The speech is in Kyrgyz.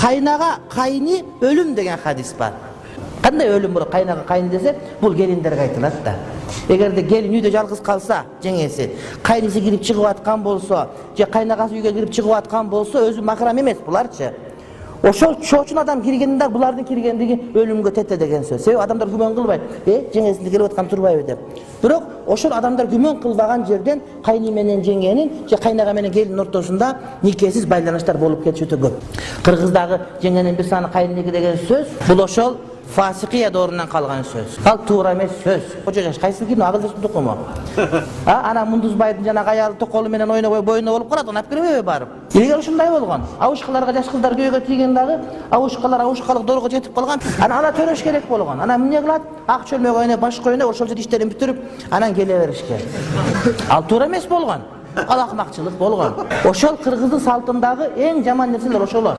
Kaynağa kayni ölüm degen hadis var. Qanday ölüm bu? Kaynağa kayni dese, bul gelinlerge aytılат da. Egerde gelin uyda жалгыз kalsa, жеңеси, кайнысы кирип чыгып аткан болсо, же кайнагасы үйгө кирип чыгып аткан болсо, өзү макрам эмес буларчы. Ошол чоочун адам киргенде булардын киргендиги өлүмгө тете деген сөз. Себеби адамдар күмөн кылбайт. Жеңесинде келип аткан турбайбы деп. Бирок ошол адамдар күмөн кылбаган жерден кайны менен жеңенин же кайнага менен келиндин ортосунда никесиз байланыштар болуп кетиши өтө көп. Кыргыздагы жеңенин бир саны кайныники деген сөз бул ошол Fasıkiye doğrundan kalgan söz. Al tuğra emes söz. Hoca yaş kaysın ki ağızlaşın tokumu. Ana munduz baydın jana ayalı tokolu menen oynab boyuna olup karat onap kirebe barıp. İlgari uşunday bolgan. Awuşkalarga jaş kızlar göğe тийген дагы awuşkalık dorgo jetip kalgan. Ana törөш керек bolgan. Ana эмне кылат? Ак чөлмөк ойнап башка ойнап ошол жер иштерин бүтүрүп анан келе беришке. Ал туура эмес болгон. Ал акмакчылык болгон. Ошол кыргыздын салтындагы эң жаман нерселер ошолор.